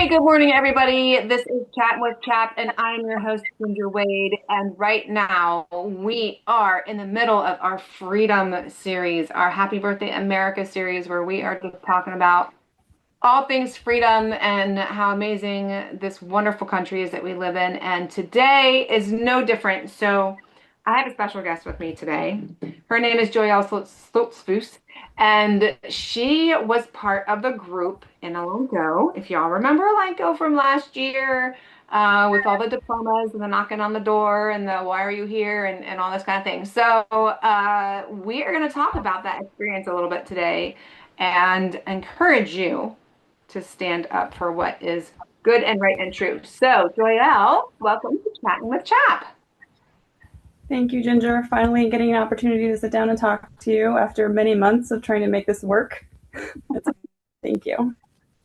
Good morning, everybody. This is Chattin with CHAP, and I'm your host, Ginger Wade. And right now, we are in the middle of our Freedom series, our Happy Birthday America series, where we are just talking about all things freedom and how amazing this wonderful country is that we live in. And today is no different. So I have a special guest with me today. Her name is Joyelle Stoltzfus, and she was part of the group in ELANCO. If y'all remember ELANCO from last year, with all the diplomas and the knocking on the door and the why are you here and all this kind of thing. So we are going to talk about that experience a little bit today and encourage you to stand up for what is good and right and true. So, Joyelle, welcome to Chatting with Chap. Thank you, Ginger. Finally getting an opportunity to sit down and talk to you after many months of trying to make this work. Thank you.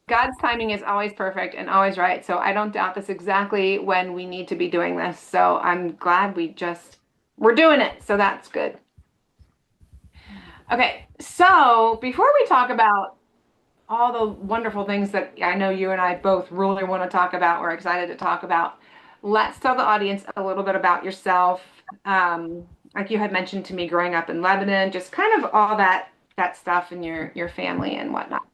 God's timing is always perfect and always right. So I don't doubt this exactly when we need to be doing this. So I'm glad we're doing it. So that's good. Okay. So before we talk about all the wonderful things that I know you and I both really want to talk about, we're excited to talk about, let's tell the audience a little bit about yourself. Like you had mentioned to me growing up in Lebanon, just kind of all that stuff in your family and whatnot.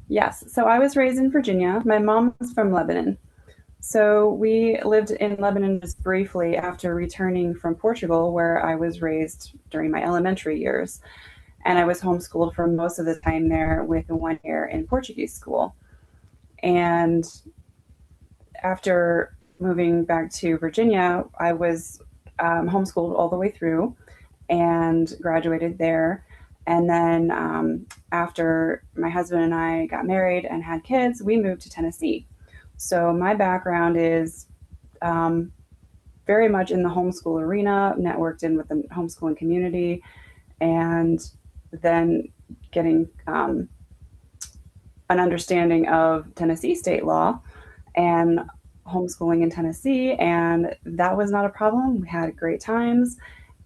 Yes, so I was raised in Virginia. My mom was from Lebanon. So we lived in Lebanon just briefly after returning from Portugal, where I was raised during my elementary years. And I was homeschooled for most of the time there with 1 year in Portuguese school. And after moving back to Virginia, I was homeschooled all the way through and graduated there. And then after my husband and I got married and had kids, we moved to Tennessee. So my background is um, very much in the homeschool arena, networked in with the homeschooling community, and then getting an understanding of Tennessee state law and homeschooling in Tennessee. And that was not a problem. We had great times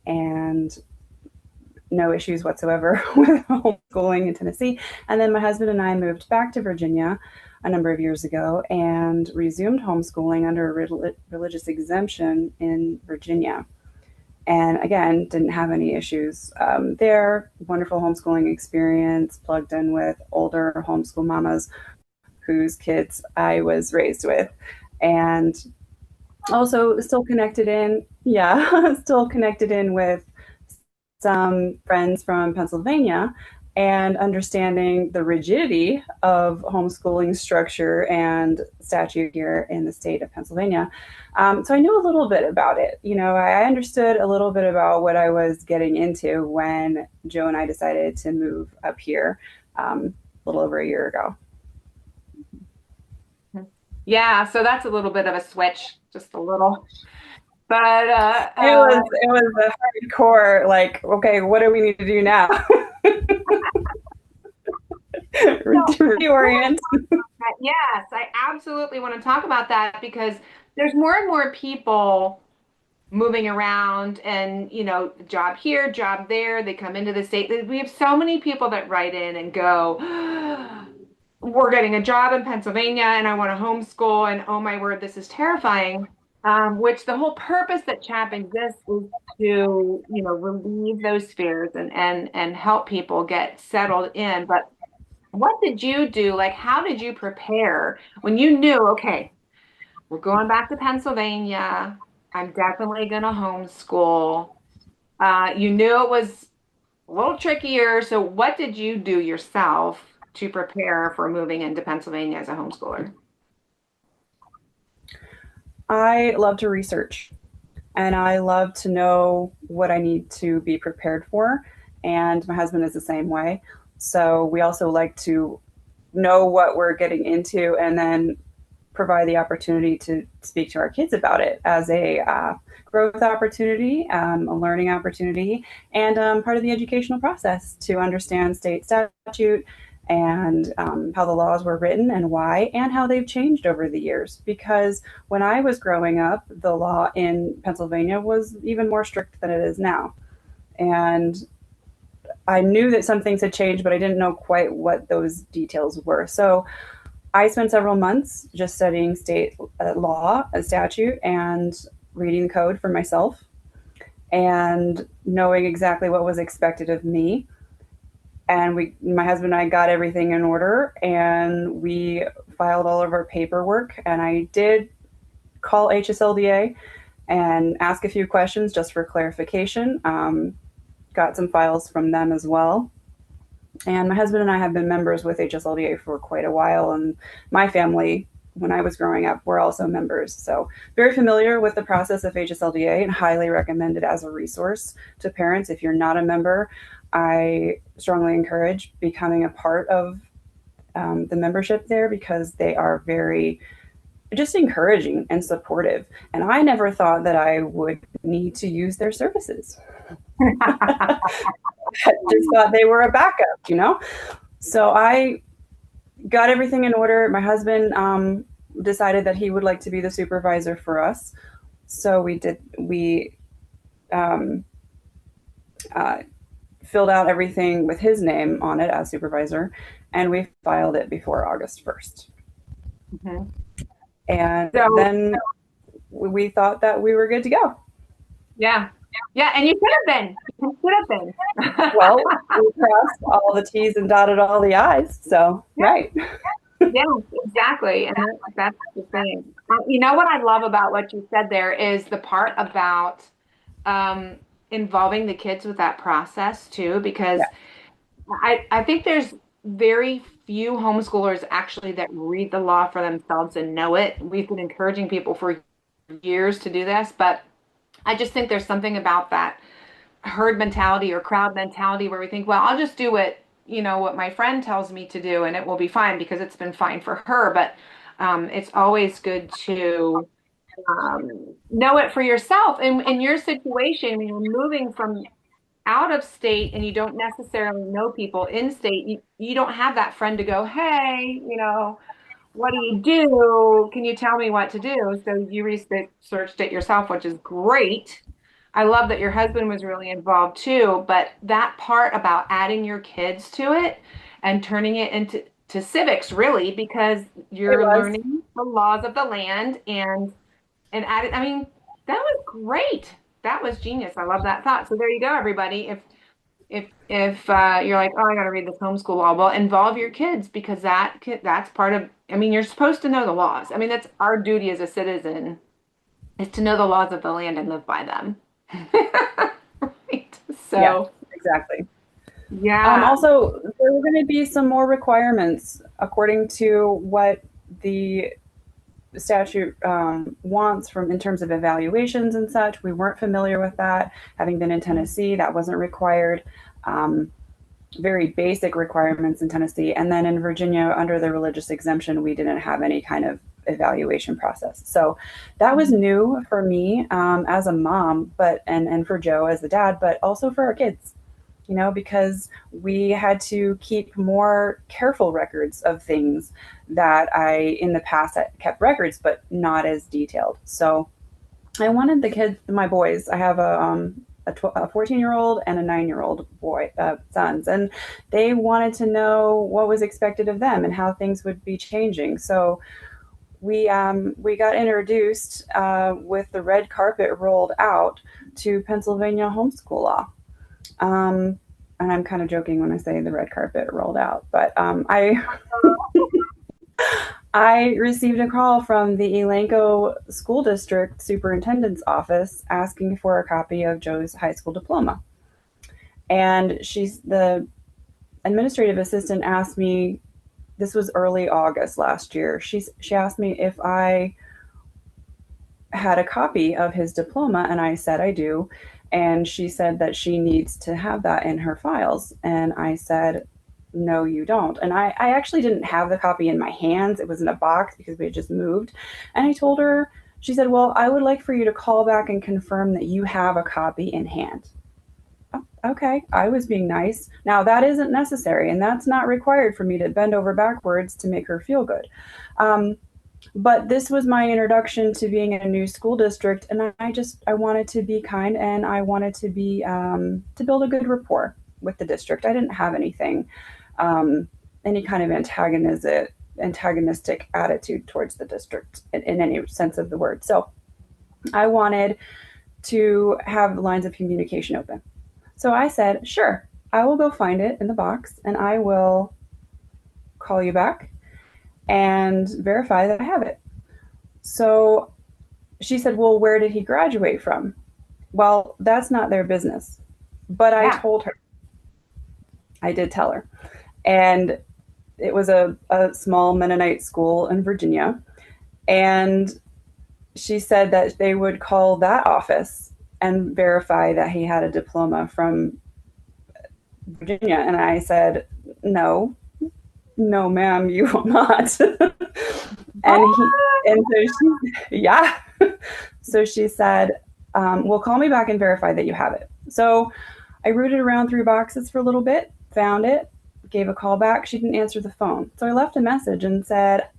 and no issues whatsoever with homeschooling in Tennessee. And then my husband and I moved back to Virginia a number of years ago and resumed homeschooling under a religious exemption in Virginia. And again, didn't have any issues there. Wonderful homeschooling experience, plugged in with older homeschool mamas whose kids I was raised with. And also still connected in, yeah, still connected in with some friends from Pennsylvania and understanding the rigidity of homeschooling structure and statute here in the state of Pennsylvania. So I knew a little bit about it. You know, I understood a little bit about what I was getting into when Joe and I decided to move up here a little over a year ago. Yeah, so that's a little bit of a switch, just a little. But It was a hardcore, like, okay, what do we need to do now? so Reorient. yes, I absolutely want to talk about that because there's more and more people moving around and, job here, job there. They come into the state. We have so many people that write in and go, we're getting a job in Pennsylvania and I want to homeschool. And oh my word, this is terrifying. Which the whole purpose that CHAP exists is to, relieve those fears and help people get settled in. But what did you do? Like, how did you prepare when you knew, okay, we're going back to Pennsylvania. I'm definitely going to homeschool. You knew it was a little trickier. So, what did you do yourself to prepare for moving into Pennsylvania as a homeschooler? I love to research and I love to know what I need to be prepared for. And my husband is the same way. So we also like to know what we're getting into and then provide the opportunity to speak to our kids about it as a growth opportunity, a learning opportunity, and part of the educational process to understand state statute and how the laws were written and why, and how they've changed over the years. Because when I was growing up, the law in Pennsylvania was even more strict than it is now. And I knew that some things had changed, but I didn't know quite what those details were. So I spent several months just studying state law, a statute, and reading the code for myself and knowing exactly what was expected of me. And my husband and I got everything in order, and we filed all of our paperwork. And I did call HSLDA and ask a few questions just for clarification. Got some files from them as well. And my husband and I have been members with HSLDA for quite a while, and my family, when I was growing up, were also members. So very familiar with the process of HSLDA and highly recommend it as a resource to parents. If you're not a member, I strongly encourage becoming a part of the membership there, because they are very just encouraging and supportive. And I never thought that I would need to use their services. I just thought they were a backup. So I got everything in order. My husband decided that he would like to be the supervisor for us. So we um, uh, filled out everything with his name on it as supervisor, and we filed it before August 1st. Mhm. And So, then we thought that we were good to go. yeah. Yeah, and you could have been. You could have been. Well, we crossed all the T's and dotted all the I's. So, Yeah, right. yeah, exactly. And that's the thing. You know what I love about what you said there is the part about um, involving the kids with that process too, because Yeah. I think there's very few homeschoolers actually that read the law for themselves and know it. We've been encouraging people for years to do this, but I just think there's something about that herd mentality or crowd mentality where we think, well, I'll just do what my friend tells me to do and it will be fine because it's been fine for her. But it's always good to know it for yourself. And in your situation, when you're moving from out of state and you don't necessarily know people in state, you don't have that friend to go, hey, what do you do? Can you tell me what to do? So you researched it yourself, which is great. I love that your husband was really involved too, but that part about adding your kids to it and turning it into civics really because It you're was. learning the laws of the land and added, I mean, that was great. That was genius. I love that thought. So there you go, everybody. If you're like, oh, I got to read this homeschool law, well, involve your kids because that's part of. I mean, you're supposed to know the laws. I mean, that's our duty as a citizen is to know the laws of the land and live by them. Right. Yes, So exactly. yeah. Also, there were going to be some more requirements according to what the statute wants from in terms of evaluations and such. We weren't familiar with that. Having been in Tennessee, that wasn't required. Um, Very basic requirements in Tennessee. And then in Virginia, under the religious exemption, we didn't have any kind of evaluation process. So that was new for me as a mom, and for Joe as the dad, but also for our kids. Because we had to keep more careful records of things that I, in the past, kept records, but not as detailed. So I wanted the kids, my boys, I have a 14-year-old and a 9-year-old boy, sons, and they wanted to know what was expected of them and how things would be changing. So we got introduced with the red carpet rolled out to Pennsylvania homeschool law. And I'm kind of joking when I say the red carpet rolled out, but I received a call from the Elanco School District Superintendent's office asking for a copy of Joe's high school diploma. And the administrative assistant asked me, this was early August last year. She asked me if I had a copy of his diploma, and I said I do. And she said that she needs to have that in her files. And I said, no, you don't. And I actually didn't have the copy in my hands. It was in a box because we had just moved. And I told her, she said, well, I would like for you to call back and confirm that you have a copy in hand. Oh, okay, I was being nice. Now, that isn't necessary, and that's not required for me to bend over backwards to make her feel good. Um, but this was my introduction to being in a new school district, and I wanted to be kind, and I wanted to be to build a good rapport with the district. I didn't have anything, any kind of antagonistic attitude towards the district in any sense of the word. So I wanted to have lines of communication open. So I said, sure, I will go find it in the box and I will call you back and verify that I have it. So she said, well, where did he graduate from? Well, that's not their business. But I told her. I did tell her. And it was a small Mennonite school in Virginia. And she said that they would call that office and verify that he had a diploma from Virginia. And I said, no, ma'am, you will not. Yeah. So she said, well, call me back and verify that you have it. So I rooted around through boxes for a little bit, found it, gave a call back. She didn't answer the phone. So I left a message and said,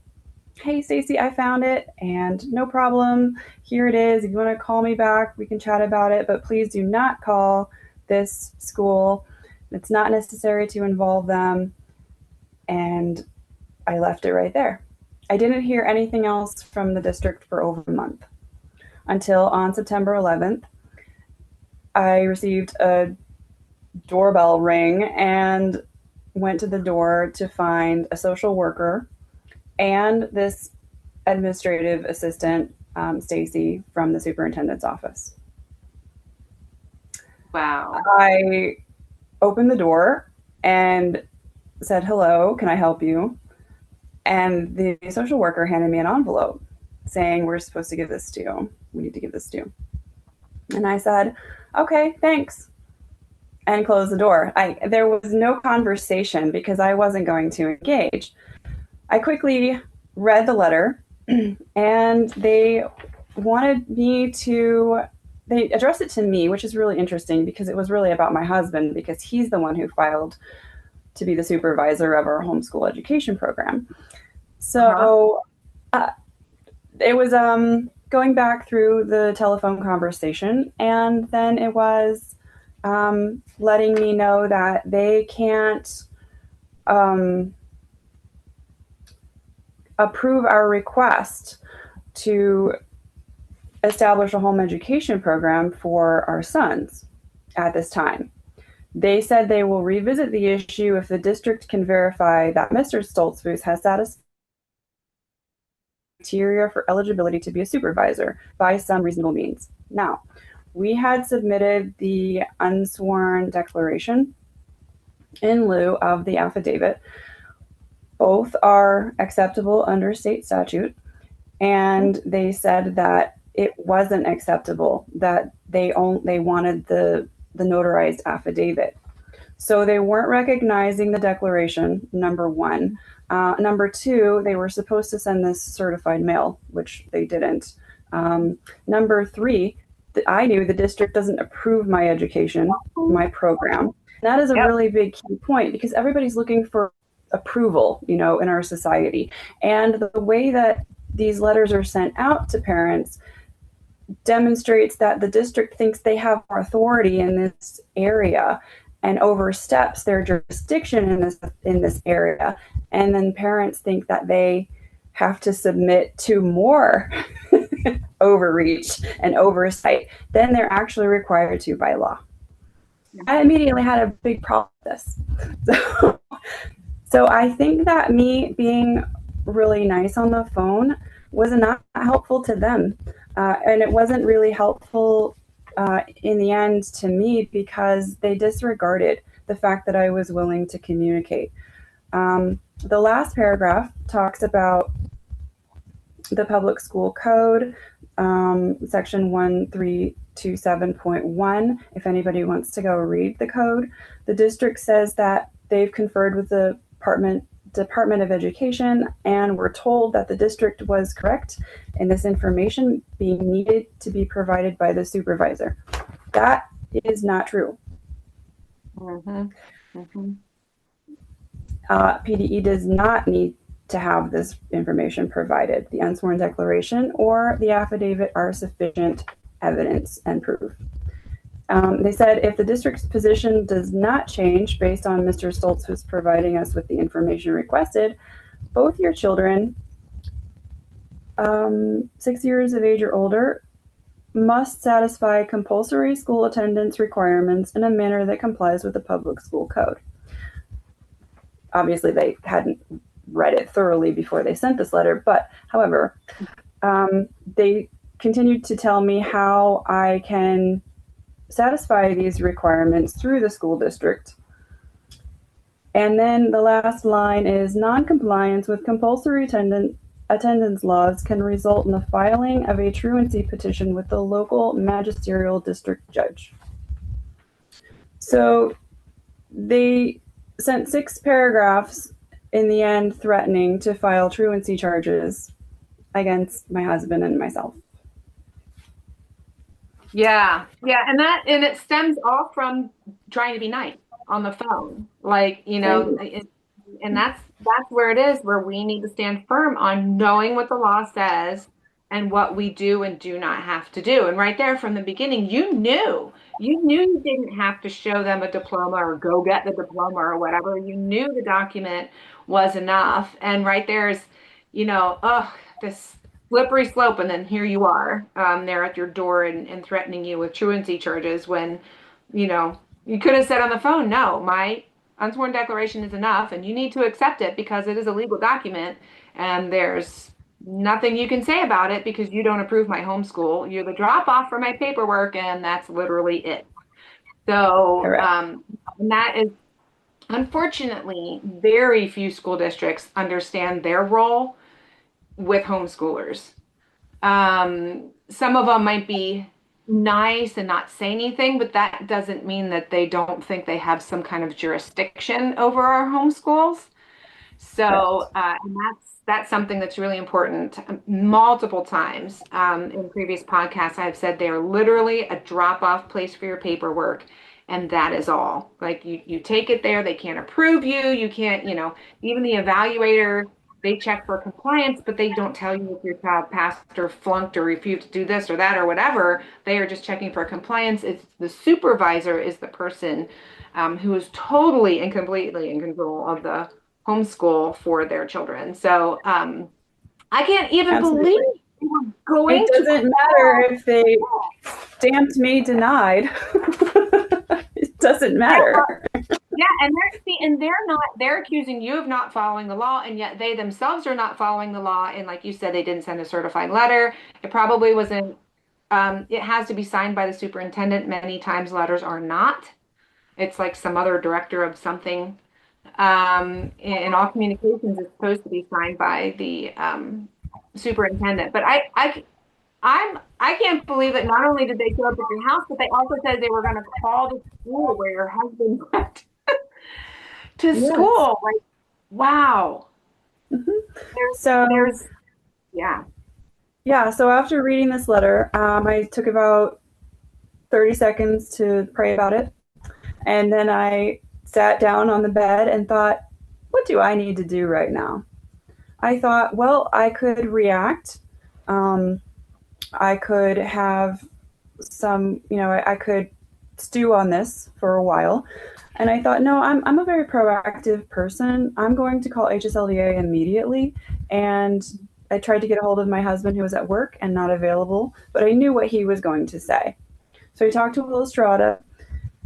hey, Stacy, I found it and no problem. Here it is. If you want to call me back, we can chat about it, but please do not call this school. It's not necessary to involve them. And I left it right there. I didn't hear anything else from the district for over a month until on September 11th, I received a doorbell ring and went to the door to find a social worker and this administrative assistant, Stacy, from the superintendent's office. Wow. I opened the door and said, hello, can I help you? And the social worker handed me an envelope saying, we're supposed to give this to you. We need to give this to you. And I said, okay, thanks. And closed the door. There was no conversation because I wasn't going to engage. I quickly read the letter and they addressed it to me, which is really interesting because it was really about my husband because he's the one who filed to be the supervisor of our homeschool education program. So it was going back through the telephone conversation, and then it was letting me know that they can't approve our request to establish a home education program for our sons at this time. They said they will revisit the issue if the district can verify that Mr. Stoltzfus has satisfied criteria for eligibility to be a supervisor by some reasonable means. Now, we had submitted the unsworn declaration in lieu of the affidavit. Both are acceptable under state statute, and they said that it wasn't acceptable, that they wanted the notarized affidavit. So they weren't recognizing the declaration, number one. Number two, they were supposed to send this certified mail, which they didn't. Number three, I knew the district doesn't approve my education, my program. That is a really big key point because everybody's looking for approval, in our society. And the way that these letters are sent out to parents demonstrates that the district thinks they have more authority in this area and oversteps their jurisdiction in this area. And then parents think that they have to submit to more overreach and oversight than they're actually required to by law. I immediately had a big problem with this. So I think that me being really nice on the phone was not helpful to them. And it wasn't really helpful in the end to me because they disregarded the fact that I was willing to communicate. The last paragraph talks about the public school code, section 1327.1. If anybody wants to go read the code, the district says that they've conferred with the Department of Education and were told that the district was correct in this information being needed to be provided by the supervisor. That is not true. PDE does not need to have this information provided. The unsworn declaration or the affidavit are sufficient evidence and proof. They said if the district's position does not change based on Mr. Stoltzfus providing us with the information requested, both your children, 6 years of age or older, must satisfy compulsory school attendance requirements in a manner that complies with the public school code. Obviously, they hadn't read it thoroughly before they sent this letter, but however, they continued to tell me how I can satisfy these requirements through the school district. And then the last line is non-compliance with compulsory attendance laws can result in the filing of a truancy petition with the local magisterial district judge. So they sent 6 paragraphs in the end threatening to file truancy charges against my husband and myself. Yeah, yeah, and it stems all from trying to be nice on the phone, like and that's where it is, where we need to stand firm on knowing what the law says and what we do and do not have to do. And right there from the beginning, you didn't have to show them a diploma or go get the diploma or whatever. You knew the document was enough, and right there is, this slippery slope, and then here you are, there at your door and threatening you with truancy charges when, you could have said on the phone, no, my unsworn declaration is enough, and you need to accept it because it is a legal document, and there's nothing you can say about it because you don't approve my homeschool. You're the drop off for my paperwork, and that's literally it. So, and that is unfortunately very few school districts understand their role with homeschoolers. Some of them might be nice and not say anything, but that doesn't mean that they don't think they have some kind of jurisdiction over our homeschools. So, and that's something that's really important. Multiple times in previous podcasts, I've said they are literally a drop-off place for your paperwork, and that is all. Like you take it there, they can't approve you, you can't, even the evaluator, they check for compliance, but they don't tell you if your child passed or flunked or refused to do this or that or whatever. They are just checking for compliance. It's the supervisor is the person who is totally and completely in control of the homeschool for their children. So I can't even Absolutely. believe we're going to. It doesn't matter if they stamped me denied. It doesn't matter. Yeah, and they're accusing you of not following the law, and yet they themselves are not following the law. And like you said, they didn't send a certified letter. It probably wasn't, it has to be signed by the superintendent. Many times letters are not. It's like some other director of something. In all communications is supposed to be signed by the superintendent. But I can't believe that not only did they show up at your house, but they also said they were going to call the school where your husband went to school. Like, wow. Mm-hmm. Yeah. Yeah. So after reading this letter, I took about 30 seconds to pray about it. And then I sat down on the bed and thought, what do I need to do right now? I thought, well, I could react. I could have some, I could stew on this for a while. And I thought, no, I'm a very proactive person. I'm going to call HSLDA immediately. And I tried to get a hold of my husband who was at work and not available, but I knew what he was going to say. So I talked to Will Estrada,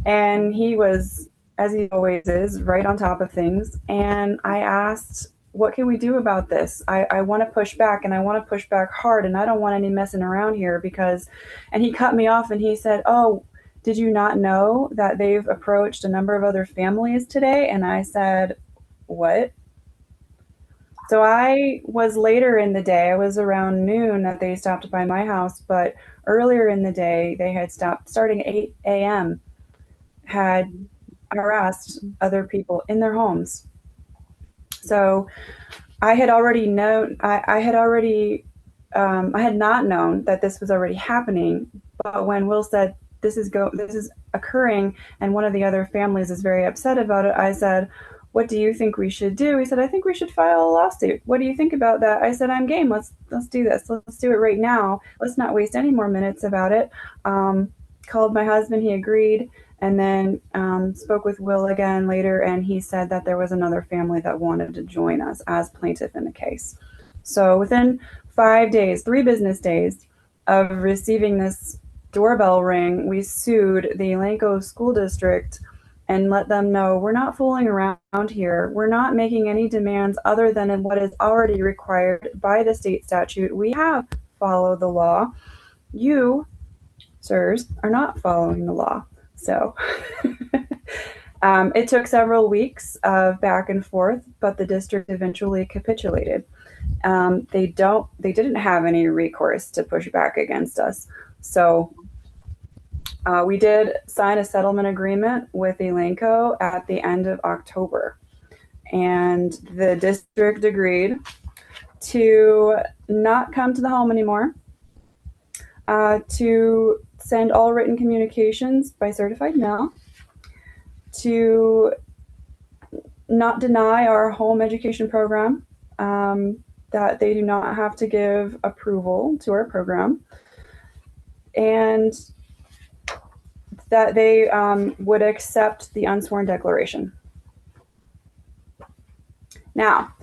and he was, as he always is, right on top of things. And I asked, what can we do about this? I want to push back, and I want to push back hard, and I don't want any messing around here and he cut me off and he said, oh, did you not know that they've approached a number of other families today? And I said, what? So I was later in the day, I was around noon that they stopped by my house, but earlier in the day, they had stopped starting at 8 a.m., had harassed other people in their homes. So I had already known, I had not known that this was already happening. But when Will said, this is occurring, and one of the other families is very upset about it, I said, what do you think we should do? He said, I think we should file a lawsuit. What do you think about that? I said, I'm game. Let's do this. Let's do it right now. Let's not waste any more minutes about it. Called my husband. He agreed. and then spoke with Will again later, and he said that there was another family that wanted to join us as plaintiff in the case. So within 5 days, 3 business days of receiving this doorbell ring, we sued the ELANCO school district and let them know we're not fooling around here. We're not making any demands other than what is already required by the state statute. We have followed the law. You, sirs, are not following the law. So it took several weeks of back and forth, but the district eventually capitulated. They didn't have any recourse to push back against us. So we did sign a settlement agreement with ELANCO at the end of October, and the district agreed to not come to the home anymore, to send all written communications by certified mail, to not deny our home education program, that they do not have to give approval to our program, and that they would accept the unsworn declaration. Now,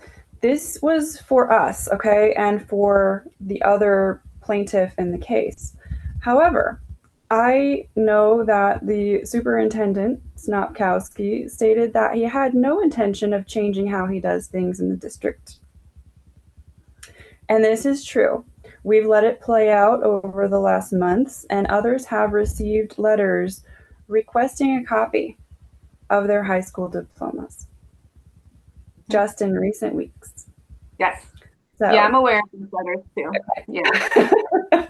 this was for us, okay, and for the other plaintiff in the case. However, I know that the superintendent, Snopkowski, stated that he had no intention of changing how he does things in the district. And this is true. We've let it play out over the last months, and others have received letters requesting a copy of their high school diplomas just in recent weeks. Yes. So, yeah, I'm aware of these letters too. Okay. Yeah.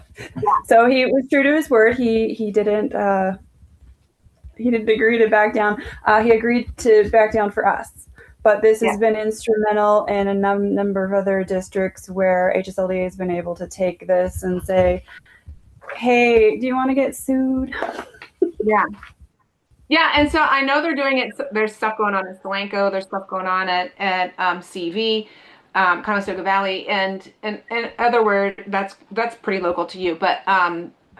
So he was true to his word. He didn't agree to back down. He agreed to back down for us. But this has been instrumental in a number of other districts where HSLDA has been able to take this and say, hey, do you want to get sued? Yeah. Yeah, and so I know they're doing it. There's stuff going on at ELANCO. There's stuff going on at CV, Conestoga Valley, and in other words, that's pretty local to you, but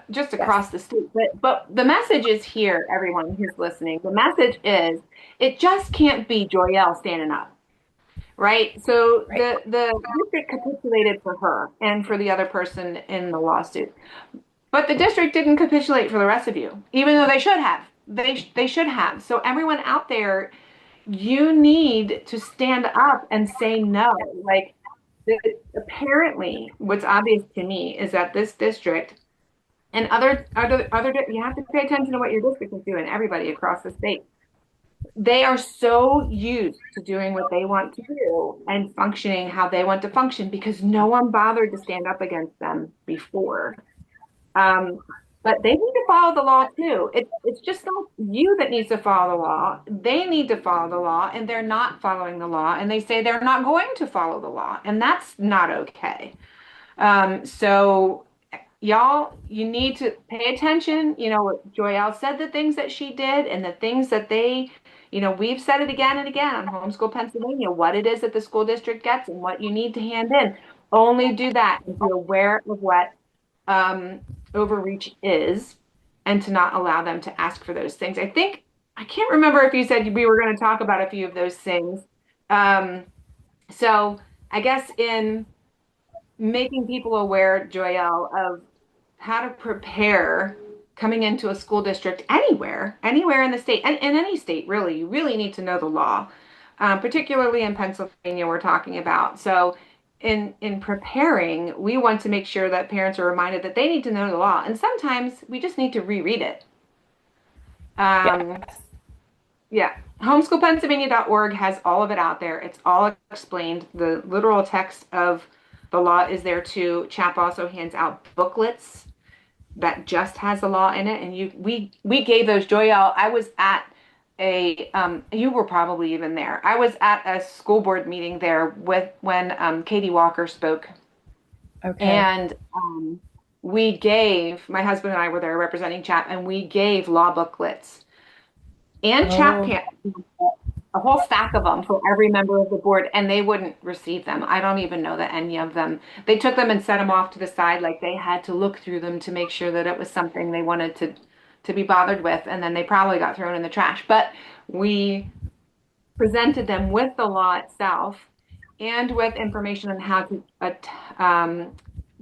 just across the state. But the message is here, everyone who's listening. The message is it just can't be Joyelle standing up, right? So the district capitulated for her and for the other person in the lawsuit. But the district didn't capitulate for the rest of you, even though they should have. They should have. So everyone out there, you need to stand up and say no. Like apparently, what's obvious to me is that this district and other you have to pay attention to what your district is doing. Everybody across the state, they are so used to doing what they want to do and functioning how they want to function because no one bothered to stand up against them before. But they need to follow the law too. It's just not you that needs to follow the law. They need to follow the law, and they're not following the law, and they say they're not going to follow the law, and that's not okay. So y'all, you need to pay attention. You know, what Joyelle said, the things that she did, and the things that they, you know, we've said it again and again on Homeschool Pennsylvania, what it is that the school district gets and what you need to hand in. Only do that and be aware of what overreach is and to not allow them to ask for those things. I can't remember if you said we were going to talk about a few of those things. So I guess in making people aware, Joyelle, of how to prepare coming into a school district anywhere in the state, and in any state, really, you really need to know the law, particularly in Pennsylvania we're talking about. So in preparing, we want to make sure that parents are reminded that they need to know the law. And sometimes we just need to reread it. Yeah. Homeschoolpennsylvania.org has all of it out there. It's all explained. The literal text of the law is there too. CHAP also hands out booklets that just has the law in it. And we gave those, Joyelle. I was at you were probably even there. I was at a school board meeting there when Katie Walker spoke. Okay. And my husband and I were there representing CHAP, and we gave law booklets and CHAP a whole stack of them for every member of the board, and they wouldn't receive them. I don't even know that any of them, they took them and set them off to the side, like they had to look through them to make sure that it was something they wanted to be bothered with, and then they probably got thrown in the trash. But we presented them with the law itself and with information on how to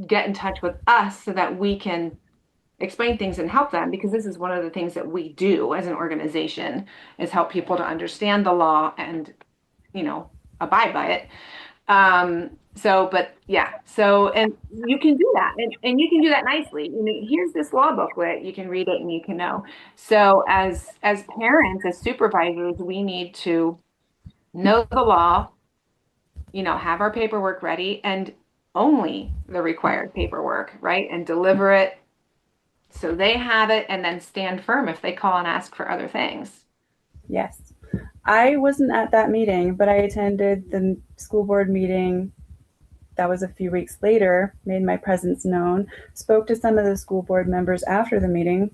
get in touch with us so that we can explain things and help them, because this is one of the things that we do as an organization, is help people to understand the law and, abide by it. But yeah, and you can do that, and you can do that nicely. Here's this law booklet, you can read it and you can know. So as parents, as supervisors, we need to know the law, have our paperwork ready, and only the required paperwork, right? And deliver it so they have it, and then stand firm if they call and ask for other things. Yes. I wasn't at that meeting, but I attended the school board meeting that was a few weeks later, made my presence known, spoke to some of the school board members after the meeting,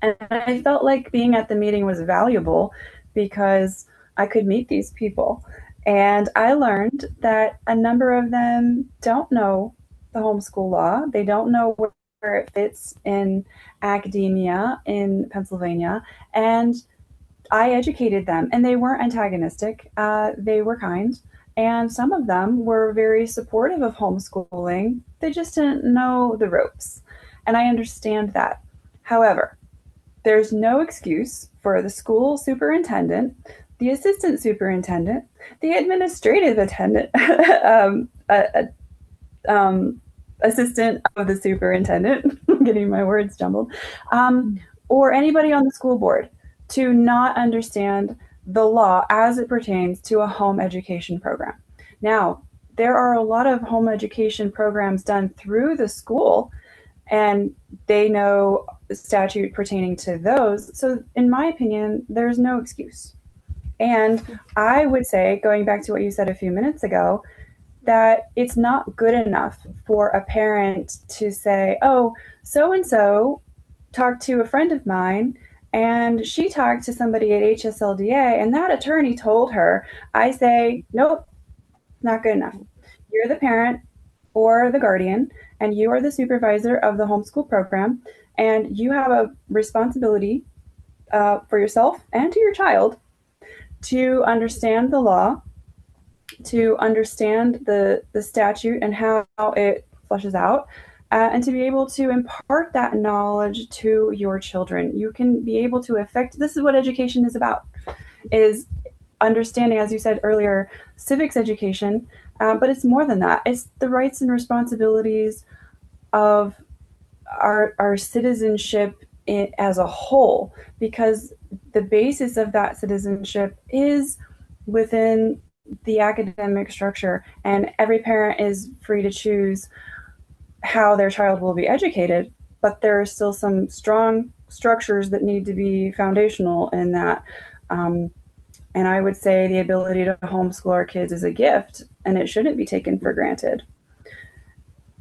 and I felt like being at the meeting was valuable because I could meet these people. And I learned that a number of them don't know the homeschool law. They don't know where it fits in academia in Pennsylvania. And I educated them, and they weren't antagonistic. They were kind. And some of them were very supportive of homeschooling. They just didn't know the ropes. And I understand that. However, there's no excuse for the school superintendent, the assistant superintendent, the administrative attendant, assistant of the superintendent, getting my words jumbled, or anybody on the school board to not understand the law as it pertains to a home education program. Now, there are a lot of home education programs done through the school, and they know the statute pertaining to those. So, in my opinion, there's no excuse. And I would say, going back to what you said a few minutes ago, that it's not good enough for a parent to say, oh, so and so talked to a friend of mine and she talked to somebody at HSLDA and that attorney told her. I say, nope, not good enough. You're the parent or the guardian, and you are the supervisor of the homeschool program, and you have a responsibility for yourself and to your child to understand the law, to understand the statute and how it flushes out, and to be able to impart that knowledge to your children. You can be able to affect, this is what education is about, is understanding, as you said earlier, civics education, but it's more than that. It's the rights and responsibilities of our citizenship as a whole, because the basis of that citizenship is within the academic structure, and every parent is free to choose how their child will be educated, but there are still some strong structures that need to be foundational in that. And I would say the ability to homeschool our kids is a gift, and it shouldn't be taken for granted.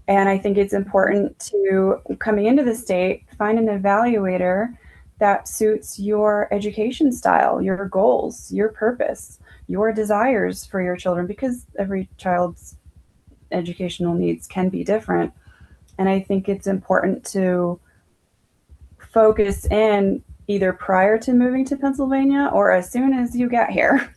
And I think it's important to, coming into the state, find an evaluator that suits your education style, your goals, your purpose, your desires for your children, because every child's educational needs can be different. And I think it's important to focus in either prior to moving to Pennsylvania or as soon as you get here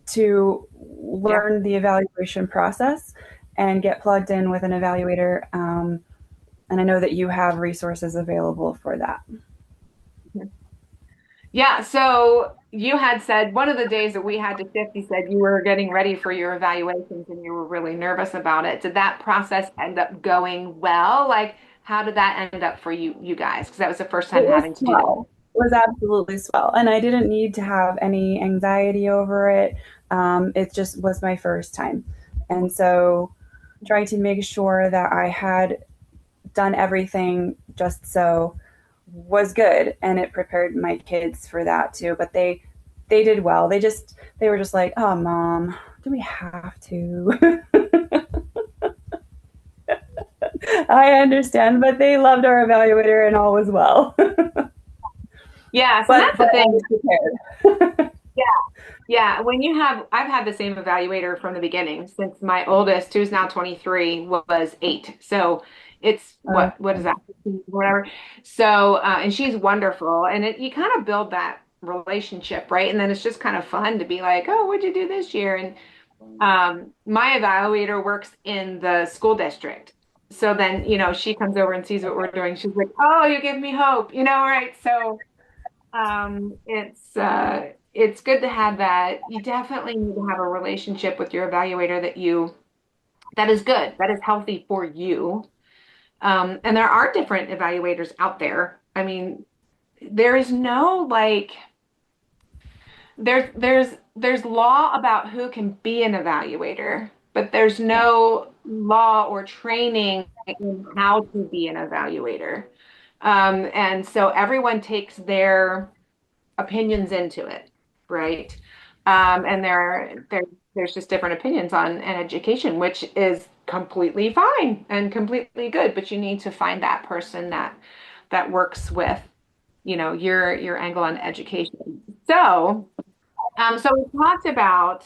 to learn the evaluation process and get plugged in with an evaluator. And I know that you have resources available for that. Yeah, so you had said one of the days that we had to shift, you said you were getting ready for your evaluations and you were really nervous about it. Did that process end up going well? Like, how did that end up for you guys? Because that was the first It time was having to do that. swell. It was absolutely swell. And I didn't need to have any anxiety over it. It just was my first time. And so trying to make sure that I had done everything just so was good, and it prepared my kids for that too. But they did well. They were just like, oh mom, do we have to? I understand, but they loved our evaluator and all was well. Yeah, so but that's the I thing. was prepared. Yeah. Yeah, I've had the same evaluator from the beginning since my oldest, who's now 23, was 8. So It's what is Okay. that? Whatever. So and she's wonderful, and you kind of build that relationship, right? And then it's just kind of fun to be like, oh, what'd you do this year? And my evaluator works in the school district. So then, she comes over and sees what we're doing. She's like, "Oh, you give me hope," right? So it's good to have that. You definitely need to have a relationship with your evaluator that is good, that is healthy for you. And there are different evaluators out there. I mean, there is no like there's law about who can be an evaluator, but there's Yeah. no law or training in how to be an evaluator. And so everyone takes their opinions into it, right? And there's just different opinions on an education, which is completely fine and completely good, but you need to find that person that works with, your angle on education. So we talked about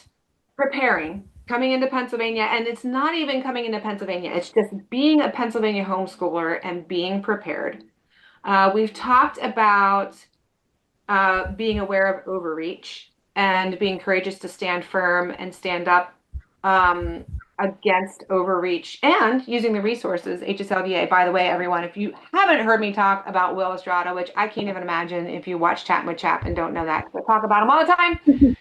preparing, coming into Pennsylvania, and it's not even coming into Pennsylvania. It's just being a Pennsylvania homeschooler and being prepared. We've talked about being aware of overreach and being courageous to stand firm and stand up um, against overreach and using the resources, HSLDA. By the way, everyone, if you haven't heard me talk about Will Estrada, which I can't even imagine if you watch Chattin with Chap and don't know that, I talk about him all the time.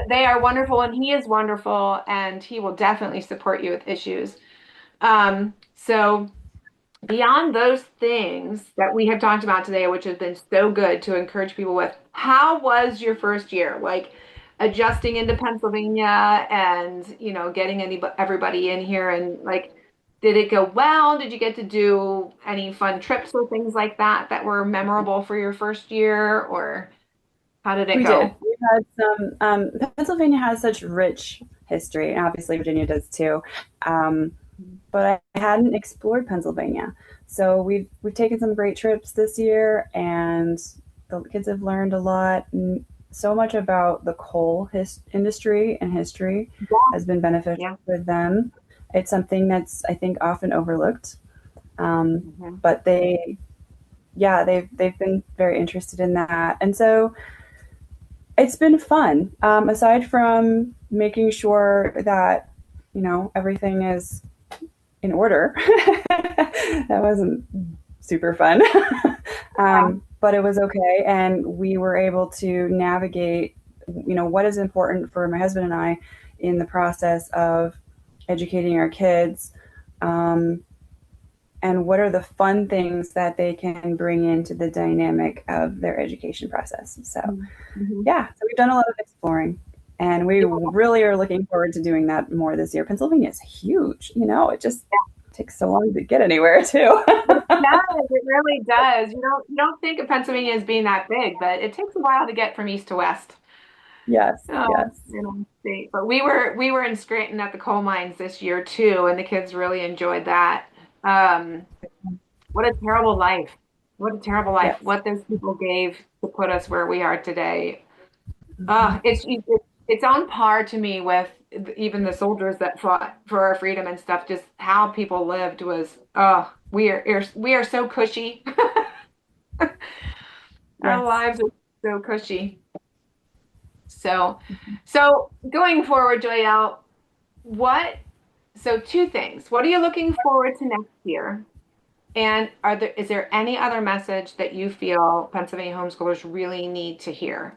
They are wonderful, and he is wonderful, and he will definitely support you with issues. So beyond those things that we have talked about today, which has been so good to encourage people with, how was your first year? Like adjusting into Pennsylvania and, getting everybody in here and like, did it go well? Did you get to do any fun trips or things like that were memorable for your first year, or how did it We did. go? We had some, Pennsylvania has such rich history, and obviously Virginia does too. Um, but I hadn't explored Pennsylvania. So we've taken some great trips this year, and the kids have learned a lot. And so much about the coal industry and history has been beneficial Yeah. for them. It's something that's, I think, often overlooked. Mhm. But yeah, they've been very interested in that, and so it's been fun. Aside from making sure that everything is in order. That wasn't super fun. Yeah. But it was okay. And we were able to navigate, what is important for my husband and I in the process of educating our kids. Um, and what are the fun things that they can bring into the dynamic of their education process. So, Mhm. yeah, so we've done a lot of exploring. And we really are looking forward to doing that more this year. Pennsylvania is huge. It just takes so long to get anywhere, too. It does. It really does. You don't think of Pennsylvania as being that big, but it takes a while to get from east to west. Yes, yes. State. But we were in Scranton at the coal mines this year too, and the kids really enjoyed that. Um, what a terrible life! What a terrible life! Yes. What those people gave to put us where we are today. Mhm. It's on par to me with even the soldiers that fought for our freedom and stuff. Just how people lived was, we are so cushy. Our Yes. lives are so cushy. So, so going forward, Joyelle, what? So two things. What are you looking forward to next year? And is there any other message that you feel Pennsylvania homeschoolers really need to hear?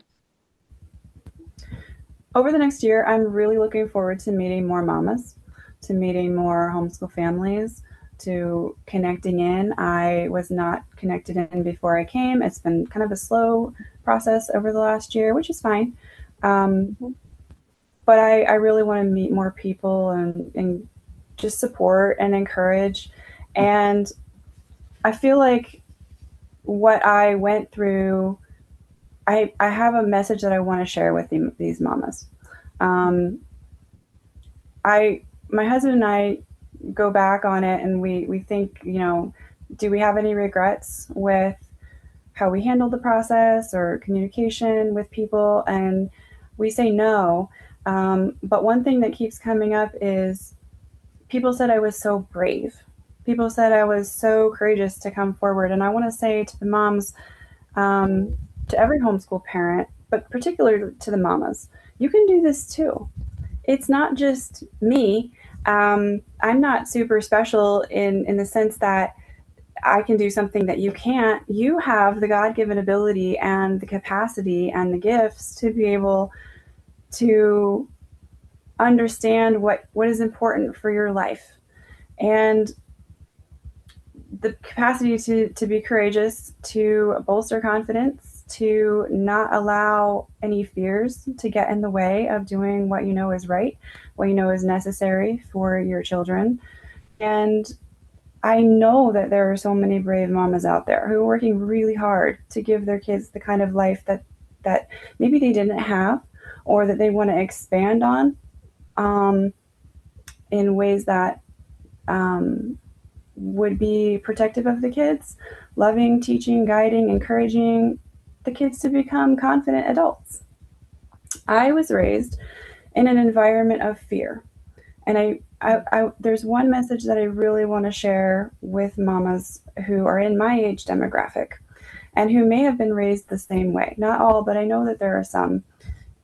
Over the next year, I'm really looking forward to meeting more mamas, to meeting more homeschool families, to connecting in. I was not connected in before I came. It's been kind of a slow process over the last year, which is fine. Um, Mhm. but I really want to meet more people and just support and encourage. And I feel like what I went through, I have a message that I want to share with these mamas. Um, my husband and I go back on it and we think, do we have any regrets with how we handled the process or communication with people? And we say no. But one thing that keeps coming up is people said I was so brave. people said I was so courageous to come forward. And I want to say to the moms, to every homeschool parent, but particularly to the mamas, you can do this too. It's not just me. I'm not super special in the sense that I can do something that you can't. You have the God given ability and the capacity and the gifts to be able to understand what is important for your life. And the capacity to be courageous, to bolster confidence, to not allow any fears to get in the way of doing what you know is right, what you know is necessary for your children. And I know that there are so many brave mamas out there who are working really hard to give their kids the kind of life that maybe they didn't have or that they want to expand on, um, in ways that would be protective of the kids, loving, teaching, guiding, encouraging the kids to become confident adults. I was raised in an environment of fear. And there's one message that I really want to share with mamas who are in my age demographic and who may have been raised the same way. Not all, but I know that there are some.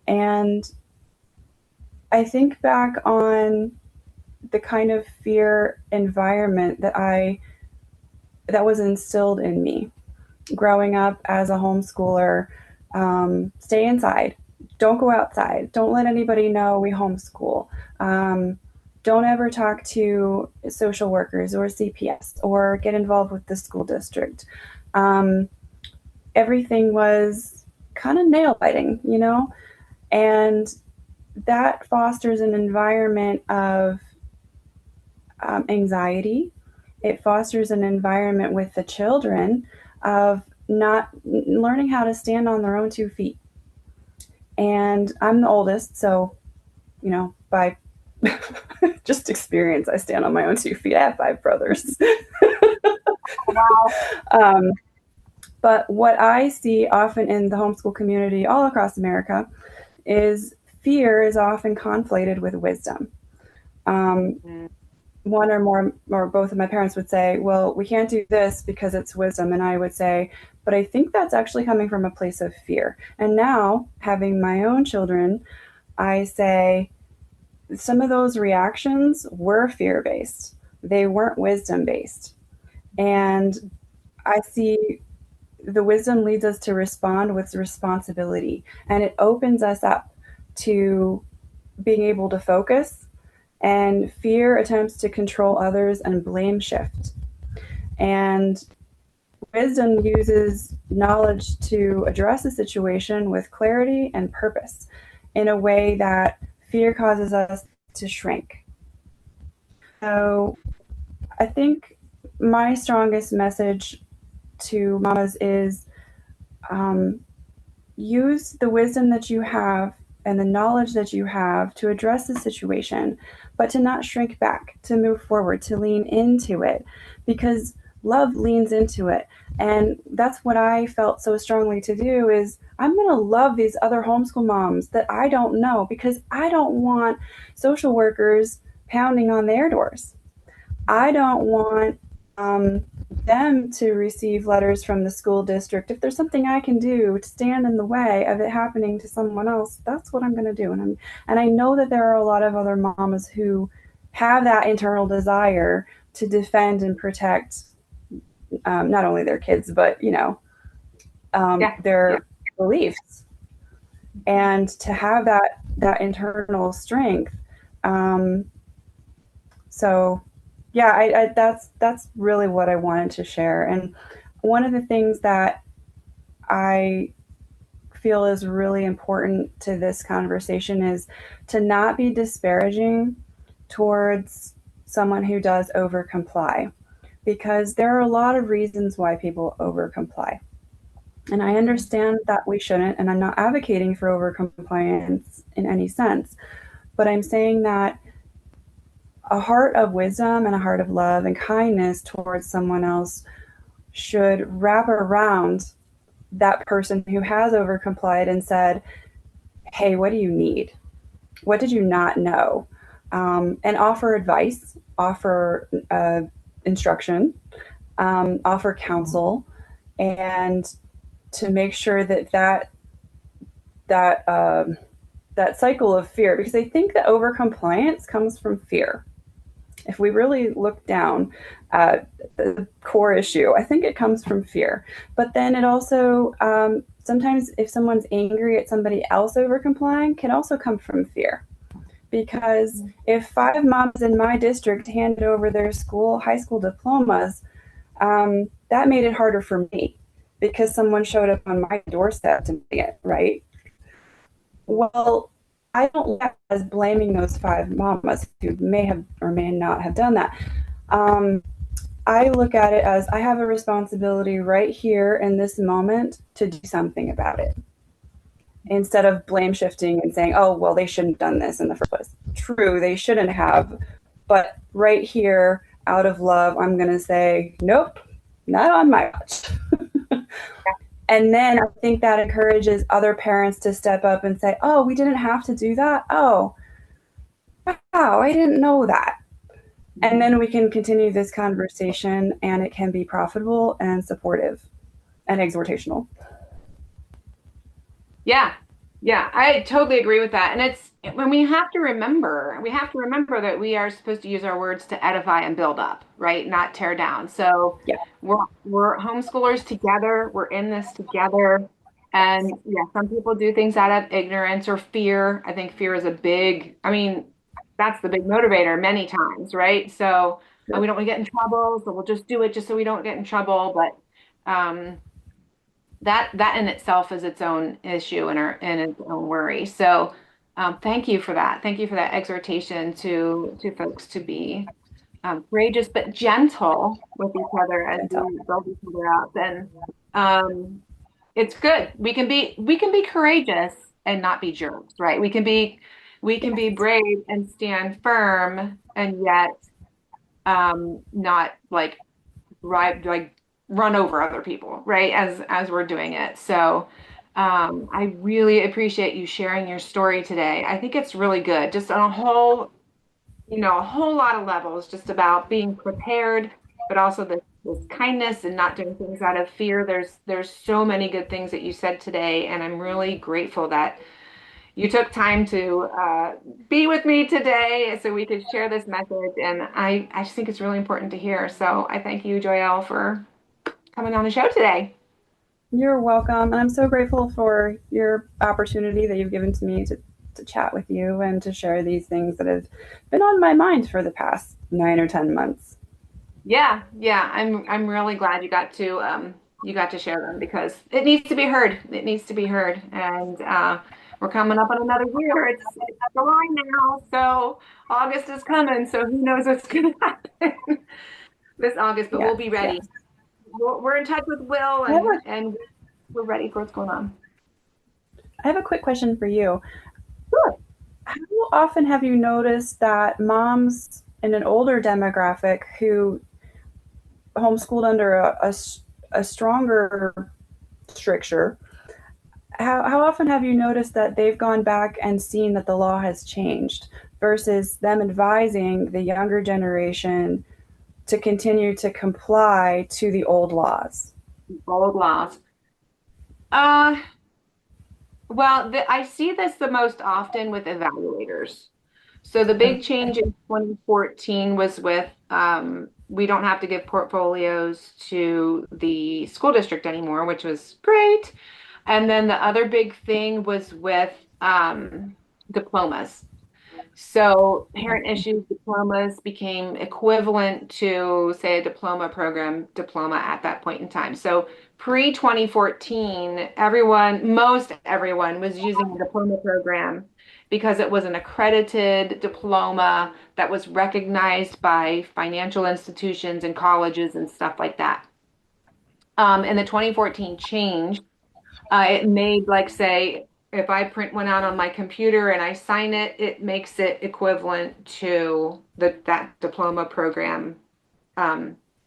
And I think back on the kind of fear environment that was instilled in me growing up as a homeschooler. Stay inside, don't go outside, don't let anybody know we homeschool. Don't ever talk to social workers or CPS or get involved with the school district. Um, Everything was kind of nail biting, and that fosters an environment of anxiety. It fosters an environment with the children of not learning how to stand on their own 2 feet. And I'm the oldest, so, by just experience, I stand on my own 2 feet. I have 5 brothers. Wow. um, but what I see often in the homeschool community all across America is fear is often conflated with wisdom. Um, Mm. One or more or both of my parents would say, well, we can't do this because it's wisdom. And I would say, but I think that's actually coming from a place of fear. And now, having my own children, I say some of those reactions were fear based, they weren't wisdom based. And I see the wisdom leads us to respond with responsibility, and it opens us up to being able to focus, and fear attempts to control others and blame shift. And wisdom uses knowledge to address the situation with clarity and purpose in a way that fear causes us to shrink. So I think my strongest message to mamas is, um, use the wisdom that you have and the knowledge that you have to address the situation, but to not shrink back, to move forward, to lean into it, because love leans into it. And that's what I felt so strongly to do is I'm going to love these other homeschool moms that I don't know, because I don't want social workers pounding on their doors. I don't want them to receive letters from the school district. If there's something I can do to stand in the way of it happening to someone else, that's what I'm going to do. And I know that there are a lot of other mamas who have that internal desire to defend and protect, not only their kids, but Yeah. their beliefs, and to have that internal strength. Um, so yeah, that's really what I wanted to share. And one of the things that I feel is really important to this conversation is to not be disparaging towards someone who does over comply, because there are a lot of reasons why people over comply. And I understand that we shouldn't, and I'm not advocating for over compliance in any sense, but I'm saying that a heart of wisdom and a heart of love and kindness towards someone else should wrap around that person who has overcomplied and said, hey, what do you need? What did you not know? And offer advice, offer instruction, offer counsel, and to make sure that that that cycle of fear, because I think that overcompliance comes from fear. If we really look down at the core issue, I think it comes from fear. But then it also, sometimes if someone's angry at somebody else over complying, can also come from fear. Because if 5 moms in my district handed over their high school diplomas, that made it harder for me because someone showed up on my doorstep to make it, right? Well, I don't look at it as blaming those 5 mamas who may have or may not have done that. Um, I look at it as I have a responsibility right here in this moment to do something about it instead of blame shifting and saying, oh, well, they shouldn't have done this in the first place. True, they shouldn't have. But right here, out of love, I'm going to say, nope, not on my watch. And then I think that encourages other parents to step up and say, oh, we didn't have to do that. Oh, wow, I didn't know that. And then we can continue this conversation and it can be profitable and supportive and exhortational. Yeah. Yeah, I totally agree with that. And it's when we have to remember that we are supposed to use our words to edify and build up, right? Not tear down. So Yeah. we're homeschoolers together. We're in this together. And yeah, some people do things out of ignorance or fear. I think fear is I mean, that's the big motivator many times, right? So we don't want to get in trouble, so we'll just do it just so we don't get in trouble. But that in itself is its own issue and its own worry. So thank you for that. Thank you for that exhortation to folks to be courageous but gentle with each other as Gentle. we build each other up. And it's good. We can be courageous and not be jerks, right? We can be Yes. brave and stand firm and yet not like run over other people, right? As we're doing it. So I really appreciate you sharing your story today. I think it's really good, just on a whole lot of levels, just about being prepared, but also this kindness and not doing things out of fear. There's so many good things that you said today, and I'm really grateful that you took time to be with me today so we could share this message. And I just think it's really important to hear. So I thank you, Joyelle, for coming on the show today. You're welcome. And I'm so grateful for your opportunity that you've given to me to chat with you and to share these things that have been on my mind for the past 9 or 10 months. Yeah, yeah, I'm really glad you got to share them because it needs to be heard. It needs to be heard. And we're coming up on another year. It's July now, so August is coming. So who knows what's going to happen this August? But we'll Yes, be ready. yes. We're in touch with Will, I have and we're ready for what's going on. I have a quick question for you. Sure. How often have you noticed that moms in an older demographic who homeschooled under a stronger stricture, how often have you noticed that they've gone back and seen that the law has changed versus them advising the younger generation to continue to comply to the old laws? Bold laws. Uh, well, I see this the most often with evaluators. So the big change in 2014 was with we don't have to give portfolios to the school district anymore, which was great. And then the other big thing was with diplomas. So parent issues diplomas became equivalent to, say, a diploma at that point in time. So pre 2014, most everyone was using the diploma program because it was an accredited diploma that was recognized by financial institutions and colleges and stuff like that. And the 2014 change it made, like, say, if I print one out on my computer and I sign it, it makes it equivalent to that diploma program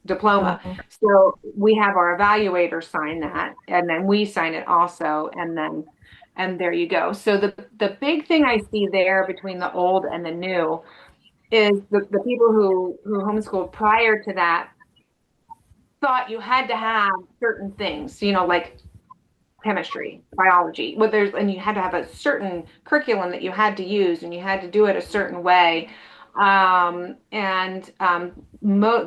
diploma. Oh, So we have our evaluator sign that, and then we sign it also, and there you go. So the big thing I see there between the old and the new is the people who homeschooled prior to that thought you had to have certain things, like chemistry, biology. Well, and you had to have a certain curriculum that you had to use, and you had to do it a certain way. And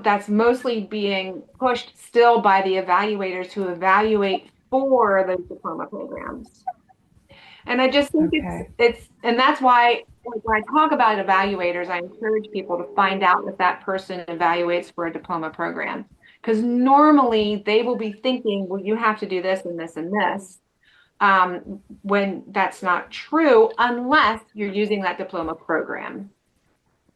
that's mostly being pushed still by the evaluators who evaluate for those diploma programs. And I just think Okay. and that's why like, when I talk about evaluators, I encourage people to find out if that person evaluates for a diploma program. Because normally they will be thinking, well, you have to do this and this and this, when that's not true unless you're using that diploma program.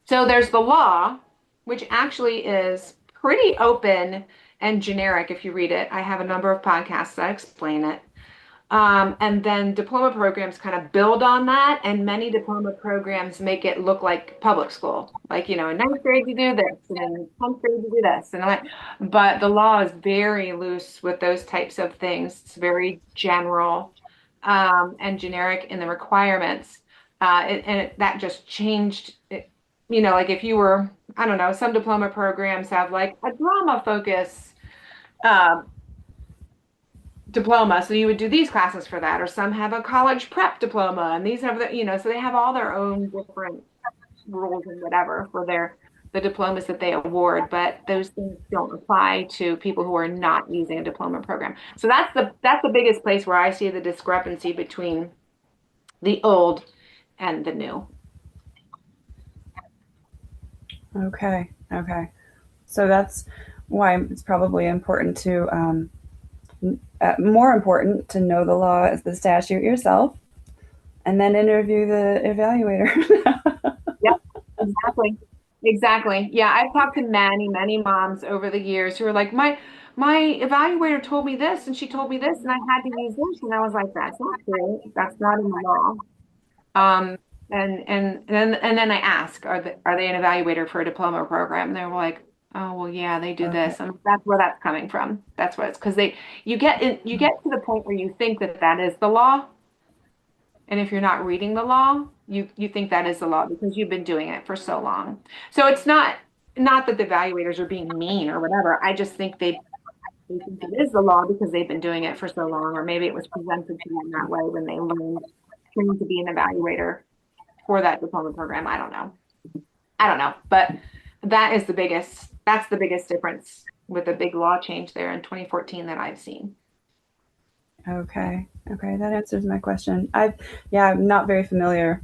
So there's the law, which actually is pretty open and generic if you read it. I have a number of podcasts that explain it. And then diploma programs kind of build on that, and many diploma programs make it look like public school. Like, in ninth grade you do this, and in 10th grade you do this. But the law is very loose with those types of things. It's very general, and generic in the requirements. That just changed it. Like if you were, I don't know, some diploma programs have like a drama focus um, diploma. So you would do these classes for that, or some have a college prep diploma, and these have so they have all their own different rules and whatever for the diplomas that they award, but those things don't apply to people who are not using a diploma program. So that's the biggest place where I see the discrepancy between the old and the new. Okay. Okay. So that's why it's probably important to, more important to know the law as the statute yourself and then interview the evaluator. Yep, exactly. Exactly. Yeah, I've talked to many, many moms over the years who are like, my evaluator told me this and she told me this and I had to use this. And I was like, that's not true. That's not in the law. Um, and then I ask, are they an evaluator for a diploma program? And they were like, oh well, yeah, they do Okay. this. And that's where that's coming from. That's what it's because you get to the point where you think that that is the law. And if you're not reading the law, you think that is the law because you've been doing it for so long. So it's not that the evaluators are being mean or whatever. I just think they think it is the law because they've been doing it for so long, or maybe it was presented to them that way when they learned trained to be an evaluator for that diploma program. I don't know. I don't know. But that's the biggest difference with the big law change there in 2014 that I've seen. Okay. Okay. That answers my question. Yeah, I'm not very familiar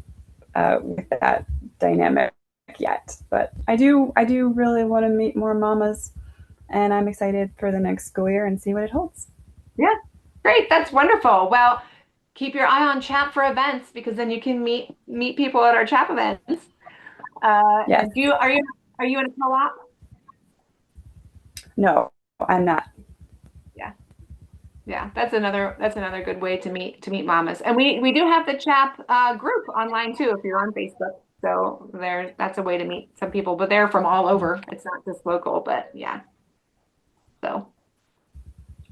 with that dynamic yet, but I do really want to meet more mamas, and I'm excited for the next school year and see what it holds. Yeah. Great. That's wonderful. Well, keep your eye on CHAP for events because then you can meet people at our CHAP events. Yes. And are you in a co-op? No, I'm not. Yeah. Yeah, that's another good way to meet mamas. And we do have the CHAP group online too if you're on Facebook. So that's a way to meet some people, but they're from all over. It's not just local, but yeah. So,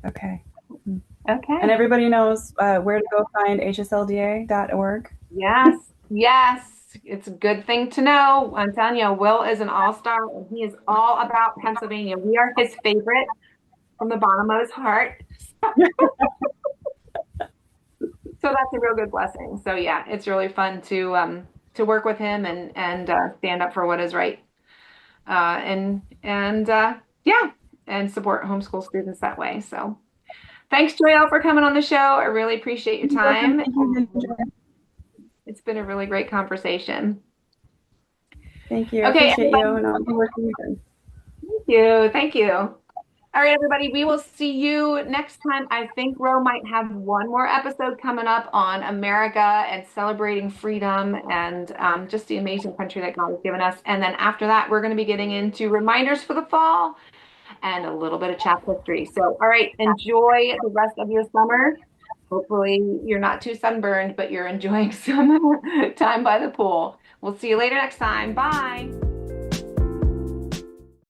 Okay. And okay. everybody knows where to go find hslda.org. Yes, yes. It's a good thing to know. I'm telling you, Will is an all-star and he is all about Pennsylvania. We are his favorite from the bottom of his heart. So that's a real good blessing. So yeah, it's really fun to work with him and stand up for what is right. And yeah, and support homeschool students that way. So thanks, Joyelle, for coming on the show. I really appreciate your You're welcome. time. Thank you. It's been a really great conversation. Thank you. I Okay, appreciate you, everybody. and I'll be working with you. Thank you. Thank you. All right, everybody, we will see you next time. I think Ro might have one more episode coming up on America and celebrating freedom and just the amazing country that God has given us. And then after that, we're going to be getting into reminders for the fall and a little bit of chap history. So, all right, enjoy the rest of your summer. Hopefully, you're not too sunburned, but you're enjoying some time by the pool. We'll see you later next time. Bye.